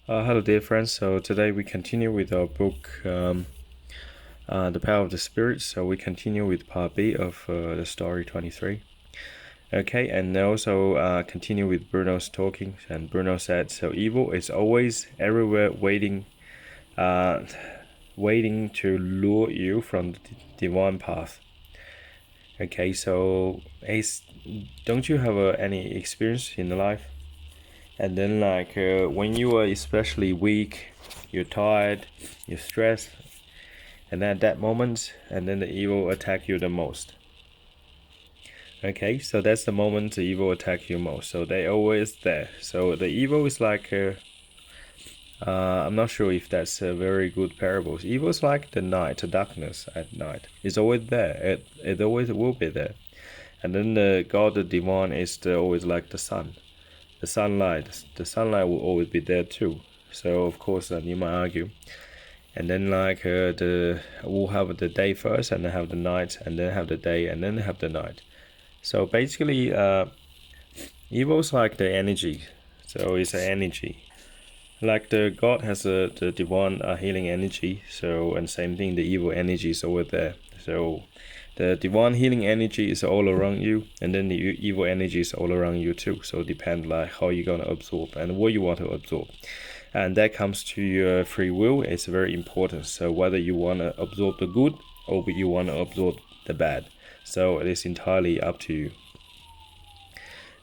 Hello, dear friends. So today we continue with our book, The Power of the Spirit. So we continue with part B of the story 23. Okay, and also continue with Bruno's talking. And Bruno said, "So evil is always everywhere, waiting to lure you from the divine path." Okay, so don't you have any experience in life? And then when you are especially weak, you're tired, you're stressed, and at that moment, and then the evil attack you the most. Okay, so that's the moment the evil attack you most. So they always there. So the evil is I'm not sure if that's a very good parable. Evil is like the night, the darkness at night. It's always there. It always will be there. And then the God, the divine, is always like the sun. The sunlight will always be there too. So of course, you might argue. And then we'll have the day first, and then have the night, and then have the day, and then have the night. So basically, evil's like the energy. So it's an energy. Like the God has the divine healing energy. So and same thing, the evil energy is over there. So the divine healing energy is all around you, and then the evil energy is all around you too. So it depends like how you're gonna absorb and what you want to absorb, and that comes to your free will. It's very important. So whether you wanna absorb the good or you wanna absorb the bad, so it is entirely up to you.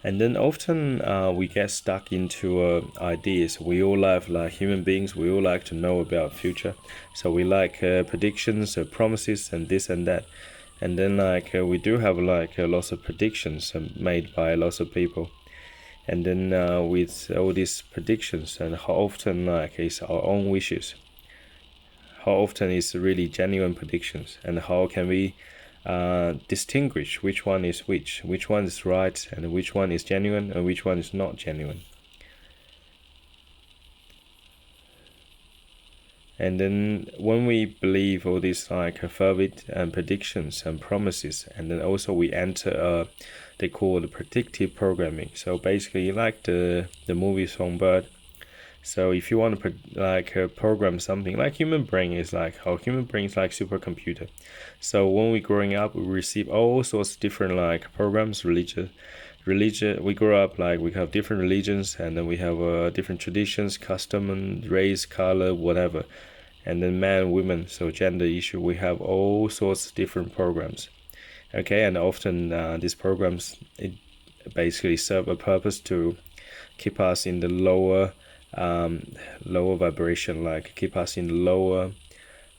And then often we get stuck into ideas. We all love, like human beings, we all like to know about future. So we like predictions, promises, and this and that. And then we do have lots of predictions made by lots of people. And then with all these predictions, and how often is our own wishes, how often is really genuine predictions, and how can we distinguish which one is which one is right, and which one is genuine, and which one is not genuine. And then when we believe all these fervid and predictions and promises, and then also we enter they call the predictive programming. So basically, like the movie Songbird. So if you want to program something, like human brain is like how human brain is like supercomputer. So when we growing up, we receive all sorts of different programs, religion. We grow up we have different religions, and then we have different traditions, custom, and race, color, whatever, and then man, women, so gender issue. We have all sorts of different programs. Okay, and often these programs it basically serve a purpose to keep us in the lower vibration, like keep us in lower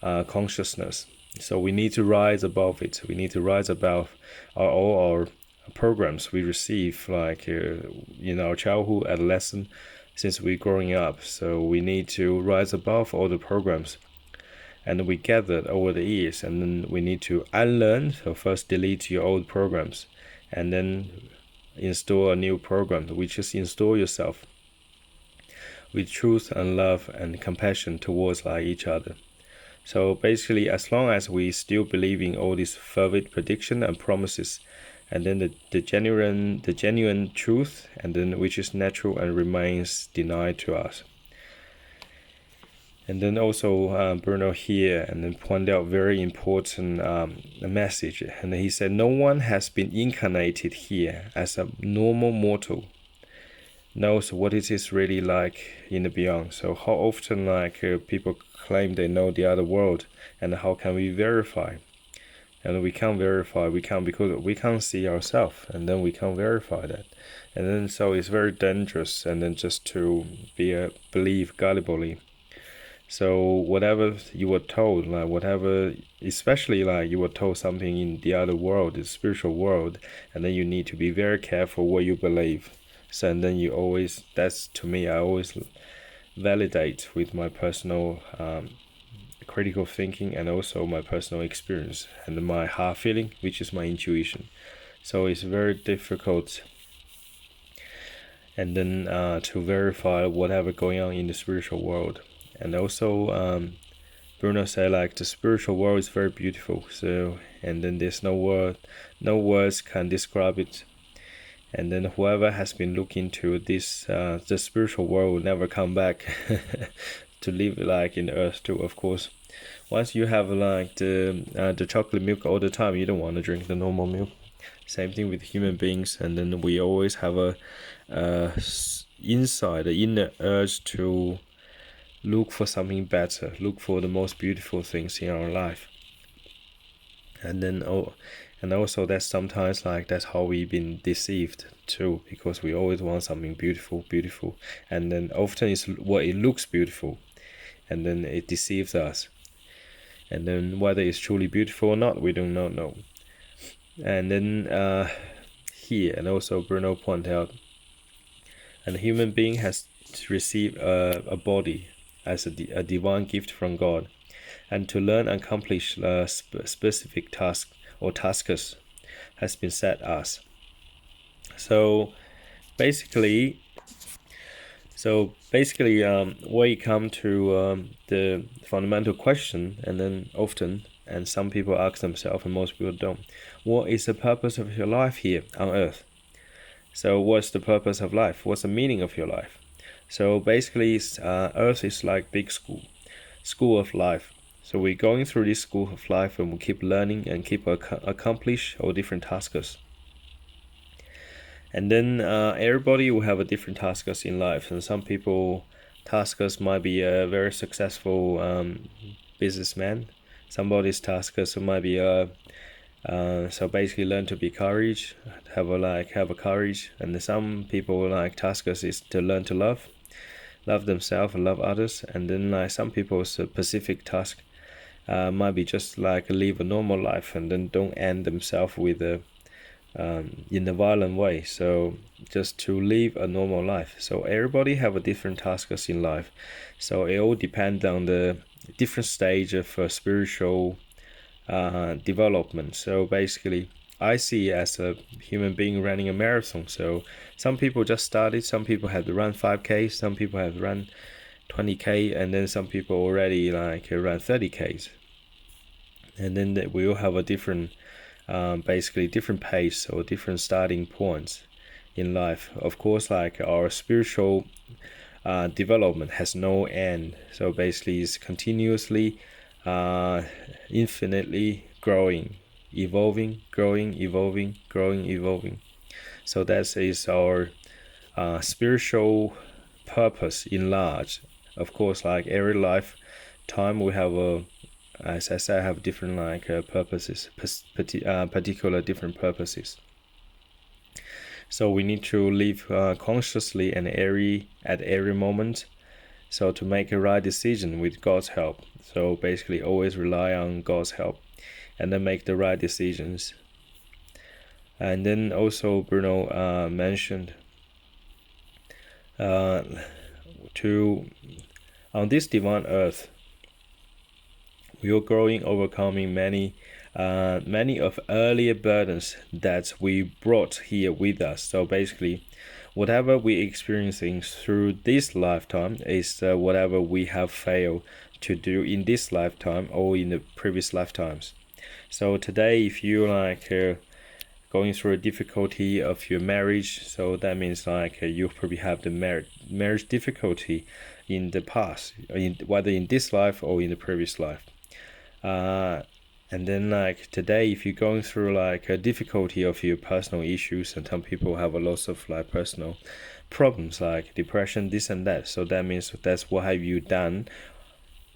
consciousness. So we need to rise above it. We need to rise above all our programs we receive in our childhood, adolescent, since we're growing up. So we need to rise above all the programs, and we gathered over the years, and then we need to unlearn. So first delete your old programs, and then install a new program, which is install yourself with truth and love and compassion towards each other. So basically, as long as we still believe in all these fervid prediction and promises, and then the genuine truth, and then which is natural and remains denied to us. And then also Bruno here and then pointed out very important message, and he said no one has been incarnated here as a normal mortal knows what it is really like in the beyond. So how often people claim they know the other world, and how can we verify? And we can't verify. We can't, because we can't see ourselves, and then we can't verify that. And then so it's very dangerous, and then just to believe gullibly. So whatever you were told, especially you were told something in the other world, the spiritual world, and then you need to be very careful what you believe. So and then that's to me, I always validate with my personal critical thinking, and also my personal experience and my heart feeling, which is my intuition. So it's very difficult, and then to verify whatever going on in the spiritual world. And also Bruno said the spiritual world is very beautiful. So and then there's no words can describe it. And then whoever has been looking to this the spiritual world will never come back to live like in earth too, of course. Once you have like the chocolate milk all the time, you don't want to drink the normal milk. Same thing with human beings, and then we always have a inside the inner urge to look for something better, look for the most beautiful things in our life. And then and also that's sometimes like that's how we've been deceived too, because we always want something beautiful, and then often it's what it looks beautiful, and then it deceives us. And then whether it's truly beautiful or not, we do not know. And then here, and also Bruno pointed out, and a human being has received a body as a divine gift from God, and to learn and accomplish a specific task or tasks has been set us. So basically, when you come to the fundamental question, and then often, and some people ask themselves, and most people don't, what is the purpose of your life here on earth? So what's the purpose of life? What's the meaning of your life? So basically, earth is like big school of life. So we're going through this school of life, and we keep learning and keep accomplish all different tasks. And then everybody will have a different tasks in life, and some people tasks might be a very successful businessman. Somebody's tasks might be so basically learn to be courage, have a courage. And some people like tasks is to learn to love themselves and love others. And then like some people's specific task might be just like live a normal life, and then don't end themselves with in a violent way. So just to live a normal life. So everybody have a different tasks in life. So it all depends on the different stage of spiritual development. So basically, I see as a human being running a marathon. So some people just started, some people have to run 5K, some people have run 20K, and then some people already like run 30Ks. And then we all have a different basically different pace or different starting points in life. Of course, like our spiritual development has no end. So basically it's continuously infinitely growing, evolving. So that is our spiritual purpose in large. Of course, like every lifetime we have as I said, have different like purposes, particular different purposes. So we need to live consciously and at every moment, so to make a right decision with God's help. So basically always rely on God's help, and then make the right decisions. And then also Bruno mentioned to on this divine earth, we are growing, overcoming many of earlier burdens that we brought here with us. So basically, whatever we're experiencing through this lifetime is whatever we have failed to do in this lifetime or in the previous lifetimes. So today, if you like going through a difficulty of your marriage, so that means like you probably have the marriage difficulty in the past, whether in this life or in the previous life. And then like today, if you're going through like a difficulty of your personal issues, and some people have a lot of like personal problems like depression, this and that. So that means that's what have you done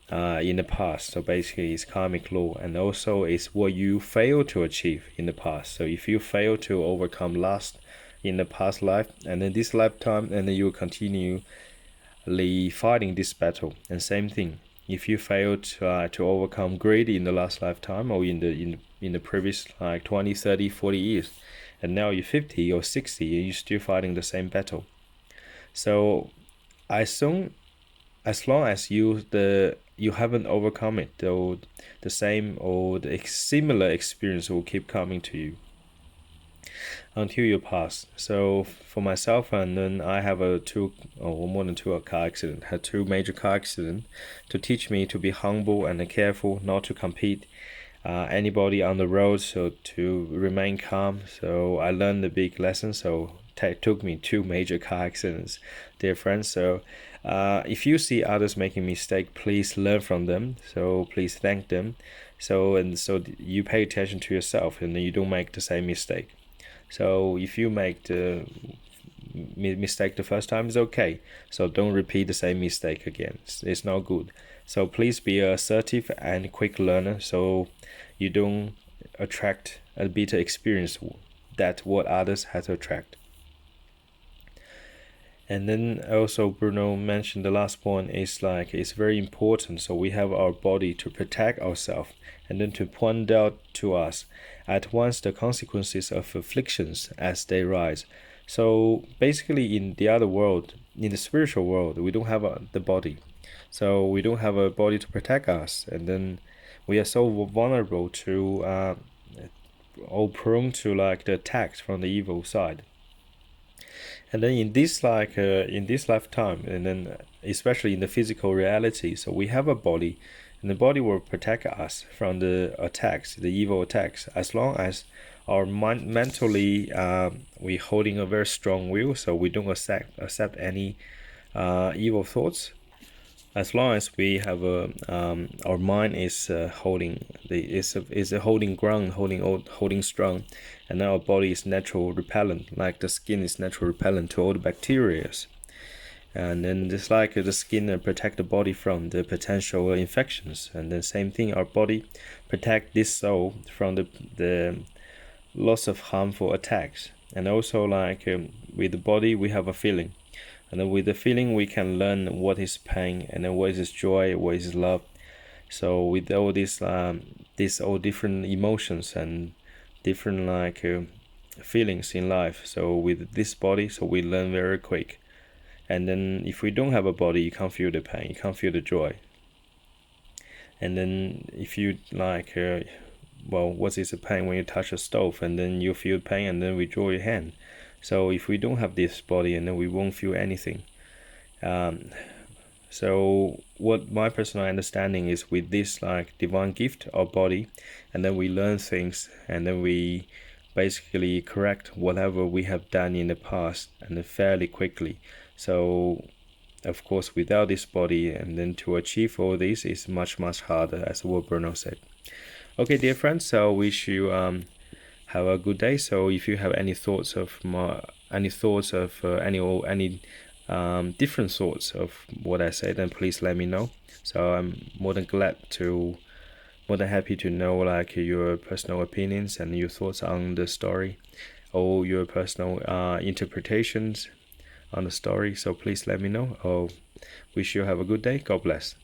in the past. So basically it's karmic law, and also it's what you failed to achieve in the past. So if you fail to overcome lust in the past life, and then this lifetime, and then you will continually fighting this battle. And same thing, if you failed to overcome greed in the last lifetime or in the previous like 20, 30, 40 years, and now you're 50 or 60 and you're still fighting the same battle. So as long as you haven't overcome it, though the same or the similar experience will keep coming to you until you pass. So for myself, and then I have more than two car accident. Had two major car accidents to teach me to be humble and careful, not to compete anybody on the road, so to remain calm. So I learned the big lesson. So took me 2 major car accidents, dear friends. So if you see others making mistake, please learn from them. So please thank them. So you pay attention to yourself and you don't make the same mistake. So if you make the mistake the first time, it's okay. So don't repeat the same mistake again. It's not good. So please be assertive and quick learner, so you don't attract a bitter experience that what others have to attract. And then also Bruno mentioned the last point is like it's very important. So we have our body to protect ourselves and then to point out to us at once the consequences of afflictions as they rise. So basically in the other world, in the spiritual world, we don't have the body. So we don't have a body to protect us. And then we are so vulnerable to or prone to like the attacks from the evil side. And then in this lifetime, and then especially in the physical reality, so we have a body, and the body will protect us from the attacks, the evil attacks, as long as our mentally we holding a very strong will, so we don't accept any evil thoughts. As long as we have our mind is holding is holding ground, holding strong, and our body is natural repellent, like the skin is natural repellent to all the bacteria. And then just like the skin protect the body from the potential infections, and the same thing, our body protect this soul from the lots of harmful attacks. And also like with the body we have a feeling. And then with the feeling, we can learn what is pain, and then what is joy, what is love. So with all these all different emotions and different like feelings in life. So with this body, so we learn very quick. And then if we don't have a body, you can't feel the pain, you can't feel the joy. And then if you like, what is the pain when you touch a stove, and then you feel pain, and then withdraw your hand. So if we don't have this body, and then we won't feel anything. So what my personal understanding is, with this like divine gift of body, and then we learn things, and then we basically correct whatever we have done in the past, and then fairly quickly. So of course without this body, and then to achieve all this is much harder, as what Bruno said. Okay, dear friends, so wish you have a good day. So if you have any thoughts of any different thoughts of what I said, then please let me know. So I'm more than happy to know like your personal opinions and your thoughts on the story, or your personal interpretations on the story. So please let me know. Wish you have a good day. God bless.